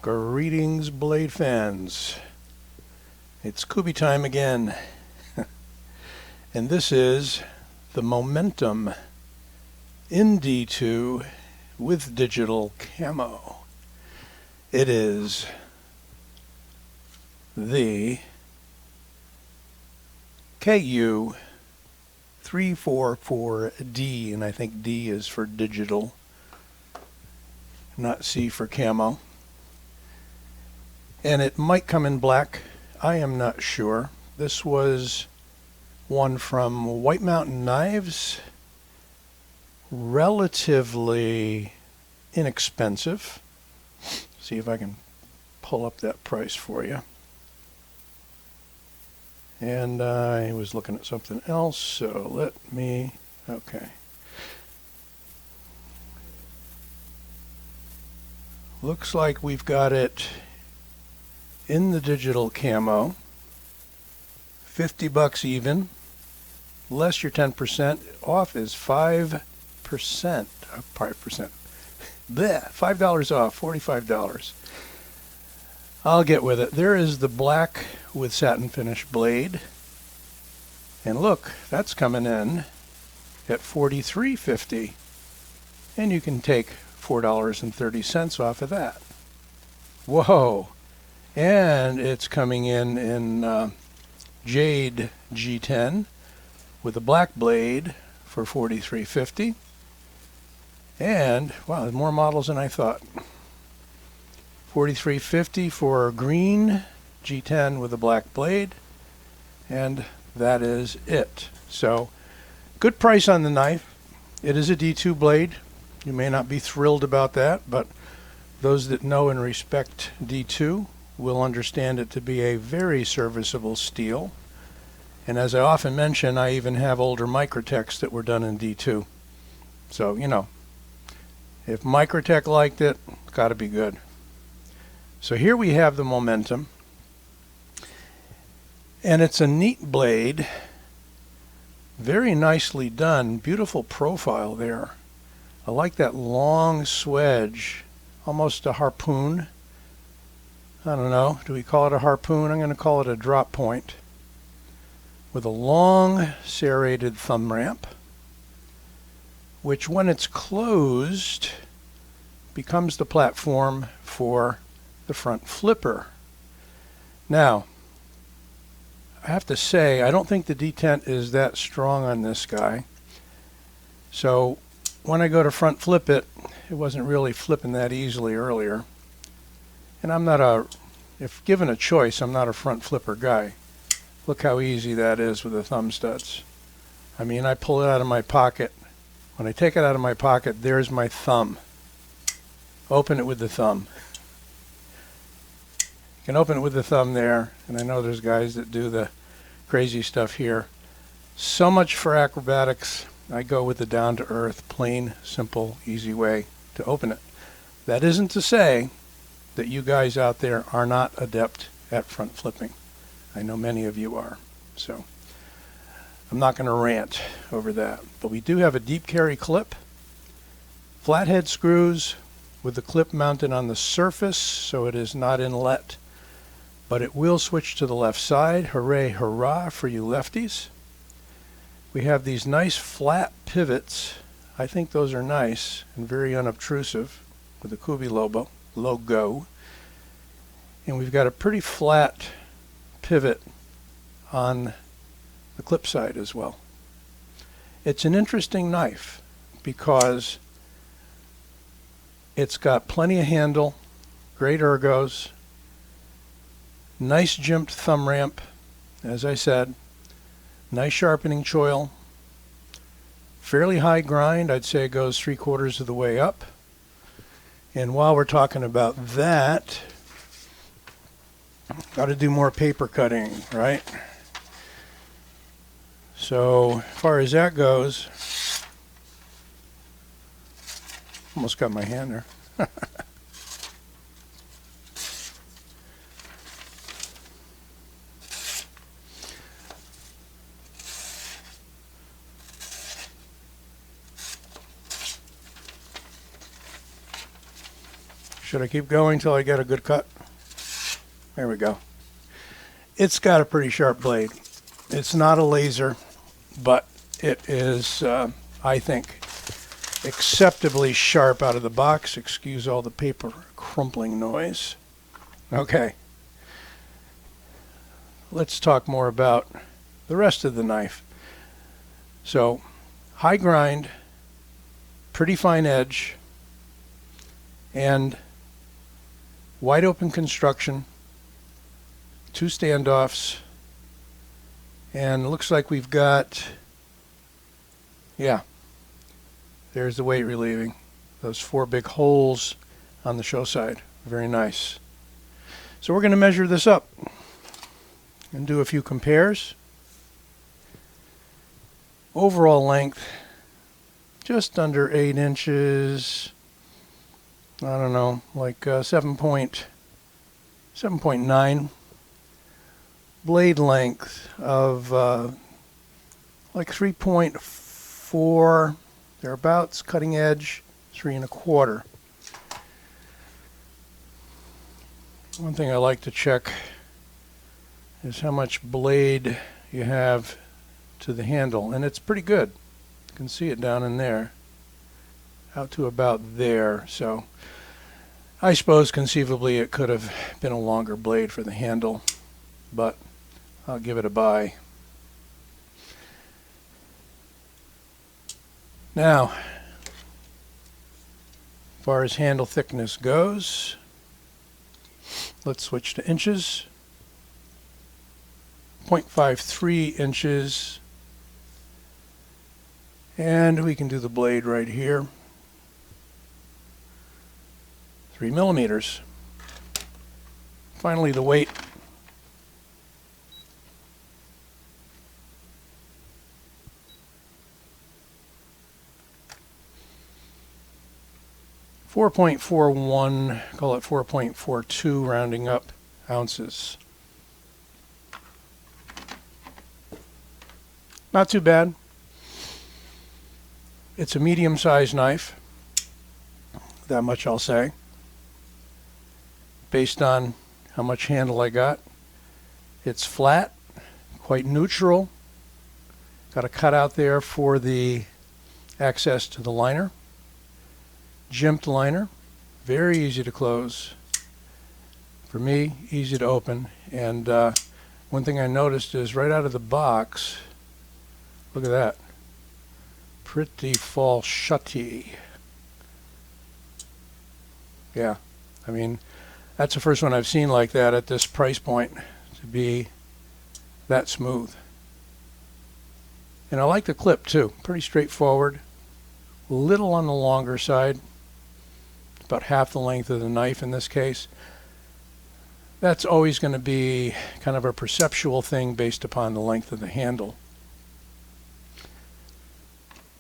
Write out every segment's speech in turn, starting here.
Greetings, blade fans. It's Kubey time again. And this is the Momentum in D2 with digital camo. It is the KU344D, and I think D is for digital, not C for camo. And it might come in black. I am not sure. This was one from White Mountain Knives. Relatively inexpensive. See if I can pull up that price for you. And I was looking at something else, so let me, okay. Looks like we've got it in the digital camo, $50 even, less your 10% off is 5%, $5, bleh, $5 off, $45. I'll get with it. There is the black with satin finish blade, and look, that's coming in at $43.50, and you can take $4.30 off of that. Whoa! And it's coming in Jade G10 with a black blade for $43.50. And, wow, there's more models than I thought. $43.50 for green G10 with a black blade. And that is it. So, good price on the knife. It is a D2 blade. You may not be thrilled about that, but those that know and respect D2 will understand it to be a very serviceable steel. And as I often mention, I even have older Microtechs that were done in D2. So, you know, if Microtech liked it, it's got to be good. So here we have the Momentum. And it's a neat blade. Very nicely done. Beautiful profile there. I like that long swedge, almost a harpoon. I don't know, do we call it a harpoon? I'm going to call it a drop point. With a long serrated thumb ramp, which when it's closed becomes the platform for the front flipper. Now, I have to say, I don't think the detent is that strong on this guy. So when I go to front flip it, it wasn't really flipping that easily earlier. And I'm not if given a choice, I'm not a front flipper guy. Look how easy that is with the Thumbstuds. I mean, I pull it out of my pocket. When I take it out of my pocket, there's my thumb. Open it with the thumb. You can open it with the thumb there, and I know there's guys that do the crazy stuff here. So much for acrobatics. I go with the down-to-earth, plain, simple, easy way to open it. That isn't to say that you guys out there are not adept at front flipping. I know many of you are. So I'm not going to rant over that. But we do have a deep carry clip, flathead screws with the clip mounted on the surface so it is not inlet, but it will switch to the left side. Hooray, hurrah for you lefties. We have these nice flat pivots. I think those are nice and very unobtrusive with the Kubey logo. And we've got a pretty flat pivot on the clip side as well. It's an interesting knife because it's got plenty of handle, great ergos, nice gimped thumb ramp, as I said, nice sharpening choil, fairly high grind. I'd say it goes 3/4 of the way up. And while we're talking about that, got to do more paper cutting, right? So, as far as that goes, almost got my hand there. Should I keep going till I get a good cut? There we go. It's got a pretty sharp blade. It's not a laser, but it is, I think, acceptably sharp out of the box. Excuse all the paper crumpling noise. Okay. Let's talk more about the rest of the knife. So, high grind, pretty fine edge, and wide open construction, 2 standoffs, and it looks like we've got, yeah, there's the weight relieving. Those 4 big holes on the show side. Very nice. So we're going to measure this up and do a few compares. Overall length, just under 8 inches. I don't know, like 7.9. Blade length of like 3.4, thereabouts. Cutting edge, 3 1/4. One thing I like to check is how much blade you have to the handle, and it's pretty good. You can see it down in there, out to about there. So I suppose conceivably it could have been a longer blade for the handle, but I'll give it a buy. Now, as far as handle thickness goes, let's switch to inches. 0.53 inches. And we can do the blade right here. 3 millimeters. Finally, the weight. .41, call it 4.42, rounding up, ounces. Not too bad. It's a medium-sized knife. That much I'll say. Based on how much handle I got. It's flat, quite neutral. Got a cutout there for the access to the liner. Gimped liner, very easy to close. For me, easy to open. And one thing I noticed is right out of the box, look at that, pretty fall shutty. Yeah, I mean, that's the first one I've seen like that at this price point, to be that smooth. And I like the clip too, pretty straightforward, a little on the longer side. About half the length of the knife in this case. That's always going to be kind of a perceptual thing based upon the length of the handle.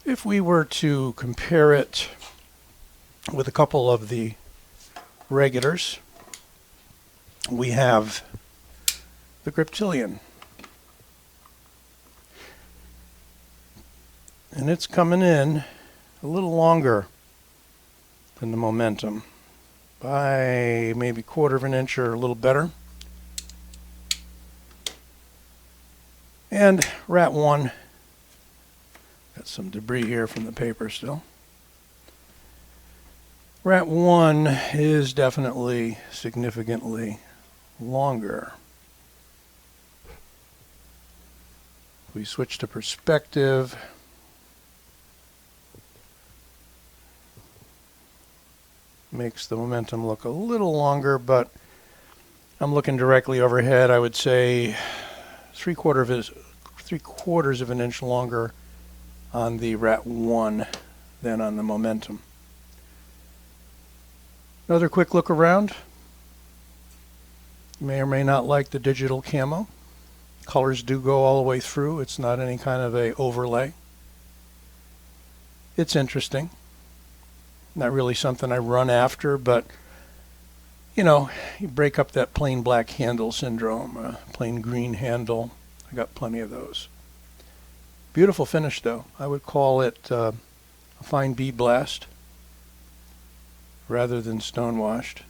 If we were to compare it with a couple of the regulars, we have the Griptilian. And it's coming in a little longer than the Momentum by maybe 1/4 of an inch or a little better. And Rat 1, got some debris here from the paper still. Rat 1 is definitely significantly longer. If we switch to perspective, makes the Momentum look a little longer, but I'm looking directly overhead. I would say 3/4 of an inch longer on the Rat 1 than on the Momentum. Another quick look around. You may or may not like the digital camo. Colors do go all the way through. It's not any kind of a overlay. It's interesting. Not really something I run after, but you know, you break up that plain black handle syndrome, plain green handle. I got plenty of those. Beautiful finish though. I would call it a fine bead blast. rather than stonewashed.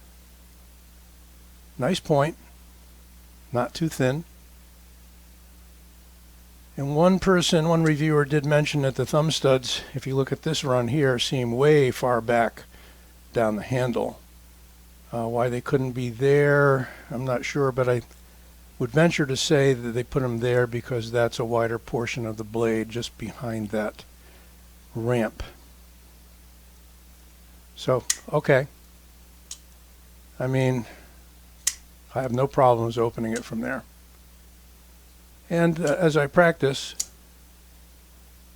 Nice point, not too thin. And one reviewer did mention that the thumb studs, if you look at this run here, seem way far back down the handle. Why they couldn't be there, I'm not sure, but I would venture to say that they put them there because that's a wider portion of the blade just behind that ramp. So, okay. I mean, I have no problems opening it from there. And as I practice,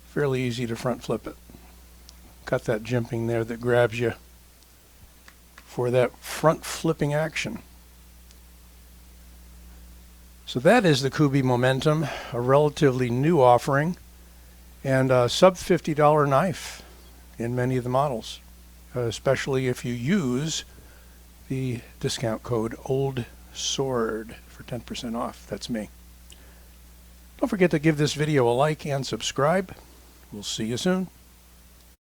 fairly easy to front flip it. Got that jimping there that grabs you for that front flipping action. So that is the Kubey Momentum, a relatively new offering, and a sub $50 knife in many of the models, especially if you use the discount code OLDSWORD for 10% off. That's me. Don't forget to give this video a like and subscribe. We'll see you soon.